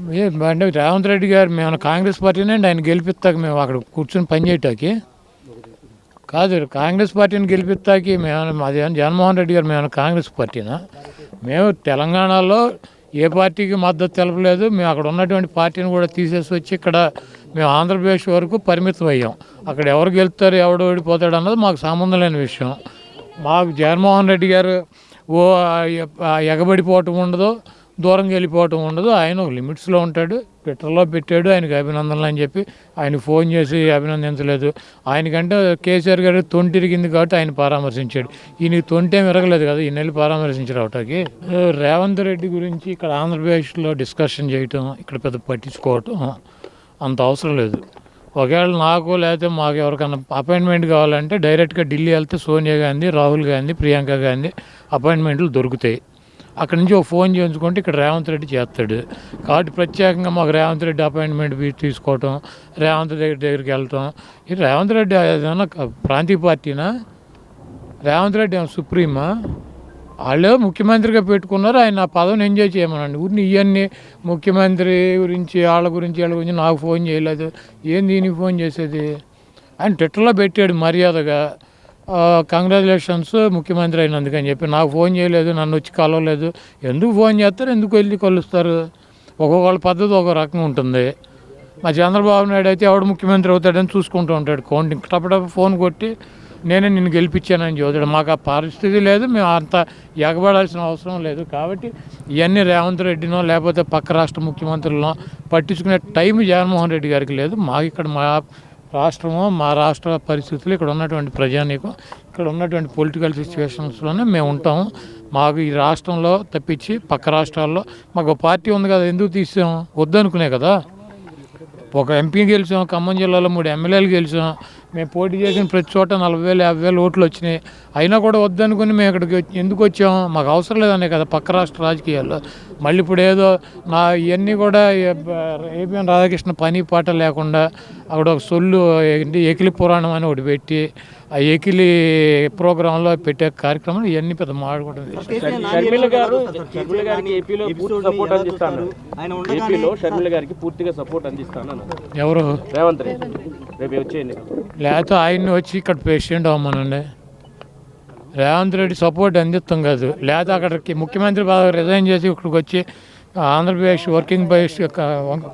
అంటే రేవంత్ రెడ్డి గారు మేము కాంగ్రెస్ పార్టీనే ఆయన గెలిపిస్తాక మేము అక్కడ కూర్చొని పనిచేయటానికి కాదు, కాంగ్రెస్ పార్టీని గెలిపిస్తాకి మేము అది జగన్మోహన్ రెడ్డి గారు మేము కాంగ్రెస్ పార్టీనా? మేము తెలంగాణలో ఏ పార్టీకి మద్దతు తెలపలేదు. మేము అక్కడ ఉన్నటువంటి పార్టీని కూడా తీసేసి వచ్చి ఇక్కడ మేము ఆంధ్రప్రదేశ్ వరకు పరిమితం అయ్యాం. అక్కడ ఎవరు గెలుస్తారు ఎవడు ఓడిపోతాడు అన్నది మాకు సంబంధం లేని విషయం. మాకు జగన్మోహన్ రెడ్డి గారు ఎగబడిపోవటం ఉండదు, దూరంగా వెళ్ళిపోవటం ఉండదు. ఆయన ఒక లిమిట్స్లో ఉంటాడు. ట్విట్టర్లో పెట్టాడు ఆయనకి అభినందనలు అని చెప్పి ఆయన ఫోన్ చేసి అభినందించలేదు. ఆయనకంటే కేసీఆర్ గారు తొంటిరిగింది కాబట్టి ఆయన పరామర్శించాడు. ఈయనకి తొంటేం విరగలేదు కదా, ఈ నెల పరామర్శించారు అవటానికి. రేవంత్ రెడ్డి గురించి ఇక్కడ ఆంధ్రప్రదేశ్లో డిస్కషన్ చేయటం, ఇక్కడ పెద్ద పట్టించుకోవటం అంత అవసరం లేదు. ఒకవేళ నాకు లేకపోతే మాకు ఎవరికైనా అపాయింట్మెంట్ కావాలంటే డైరెక్ట్గా ఢిల్లీ వెళ్తే సోనియా గాంధీ, రాహుల్ గాంధీ, ప్రియాంక గాంధీ అపాయింట్మెంట్లు దొరుకుతాయి. అక్కడి నుంచి ఒక ఫోన్ చేయించుకుంటే ఇక్కడ రేవంత్ రెడ్డి చేస్తాడు. కాబట్టి ప్రత్యేకంగా మాకు రేవంత్ రెడ్డి అపాయింట్మెంట్ తీసుకోవటం, రేవంత్ రెడ్డి దగ్గరికి వెళ్ళటం. ఈ రేవంత్ రెడ్డి ఏదైనా ప్రాంతీయ పార్టీనా? రేవంత్ రెడ్డి ఏమైనా సుప్రీమా? వాళ్ళే ముఖ్యమంత్రిగా పెట్టుకున్నారు, ఆయన ఆ పదవిని ఎంజాయ్ చేయమనండి. ఊరిని ఇవన్నీ ముఖ్యమంత్రి గురించి వాళ్ళ గురించి నాకు ఫోన్ చేయలేదు. ఏంది ఈయనకి ఫోన్ చేసేది? ఆయన ట్విట్టర్లో పెట్టాడు మర్యాదగా కంగ్రాచులేషన్స్ ముఖ్యమంత్రి అయినందుకని చెప్పి. నాకు ఫోన్ చేయలేదు, నన్ను వచ్చి కలవలేదు. ఎందుకు ఫోన్ చేస్తారు, ఎందుకు వెళ్ళి కలుస్తారు? ఒక్కొక్కళ్ళ పద్ధతి ఒక రకంగా ఉంటుంది. మా చంద్రబాబు నాయుడు అయితే ఎవడు ముఖ్యమంత్రి అవుతాడని చూసుకుంటూ ఉంటాడు. కౌంటింగ్ టపటప ఫోన్ కొట్టి నేనే నిన్ను గెలిపించానని చదువుతాడు. మాకు ఆ పరిస్థితి లేదు, మేము అంత ఎగబడాల్సిన అవసరం లేదు. కాబట్టి ఇవన్నీ రేవంత్ రెడ్డినో లేకపోతే పక్క రాష్ట్ర ముఖ్యమంత్రులనో పట్టించుకునే టైం జగన్మోహన్ రెడ్డి గారికి లేదు. మాకు ఇక్కడ మా రాష్ట్రము, మా రాష్ట్ర పరిస్థితులు, ఇక్కడ ఉన్నటువంటి ప్రజానీకం, ఇక్కడ ఉన్నటువంటి పొలిటికల్ సిచ్యువేషన్స్లోనే మేము ఉంటాము. మాకు ఈ రాష్ట్రంలో తప్పించి పక్క రాష్ట్రాల్లో మాకు పార్టీ ఉంది కదా, ఎందుకు తీసాం? వద్దనుకునే కదా. ఒక ఎంపీ గెలిచాం, ఖమ్మం జిల్లాలో 3 ఎమ్మెల్యేలు గెలిచాం. మేము పోటీ చేసిన ప్రతి చోట 40,000 50,000 ఓట్లు వచ్చినాయి. అయినా కూడా వద్దనుకుని మేము ఇక్కడికి ఎందుకు వచ్చాం? మాకు అవసరం లేదనే కదా పక్క రాష్ట్ర రాజకీయాల్లో. మళ్ళీ ఇప్పుడు ఏదో ఇవన్నీ కూడా ఏపీఎన్ రాధాకృష్ణ పని పాట లేకుండా అక్కడ ఒక సొల్లు ఎకిలి పురాణం అని ఒకటి పెట్టి ఆ ఎకిలి ప్రోగ్రాంలో పెట్టే కార్యక్రమం ఇవన్నీ పెద్ద మాట్లాడుకోవడం. షర్మిల గారికి ఏపీలో సపోర్ట్ అందిస్తాను, ఏపీలో షర్మిల గారికి పూర్తిగా సపోర్ట్ అందిస్తాను. ఎవరు? రేవంత్ రెడ్డి రేపు వచ్చేయండి. లేకపోతే ఆయన్ని వచ్చి ఇక్కడ ప్రెసిడెంట్ అవ్వమనండి. రేవంత్ రెడ్డి సపోర్ట్ అందిస్తాం కాదు. లేకపోతే అక్కడికి ముఖ్యమంత్రి పదవి రిజైన్ చేసి ఇక్కడికి వచ్చి Andhra Pradesh working vice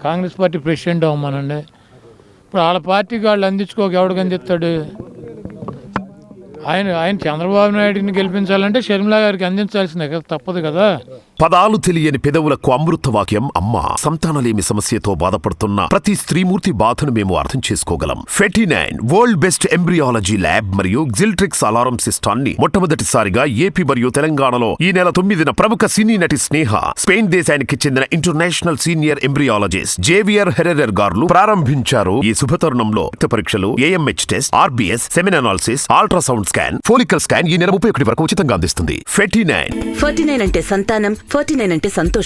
Congress party president అవ్వమనండి. ఇప్పుడు వాళ్ళ పార్టీకి వాళ్ళు అందించుకోక ఎవడికి అందిస్తాడు? ఆయన చంద్రబాబు నాయుడిని గెలిపించాలంటే షర్మిల గారికి అందించాల్సిందే కదా, తప్పదు కదా. పదాలు తెలియని పెదవులకు అమృత వాక్యం అమ్మ. సంతానలేమి సమస్యతో బాధపడుతున్న ప్రతి స్త్రీమూర్తి బాధను మేము అర్థం చేసుకోగలం. Fertinine world best embryology lab మరియు జిల్ట్రిక్స్ అలారం సిస్టాన్ని మొట్టమొదటిసారిగా ఏపీ మరియు తెలంగాణలో ఈ నెల 9న ప్రముఖ సినీ నటి స్నేహ, స్పెయిన్ దేశానికి చెందిన international senior embryologist Javier Herrera గారు ప్రారంభించారు. ఈ శుభతరుణంలో రక్త పరీక్షలు, AMH test, RBS, semen analysis, ultrasound scan, follicle scan ఈ నెల 31 వరకు ఉచితంగా అందిస్తుంది. 49 అంటే సంతానం, 49 అంటే సంతోషం.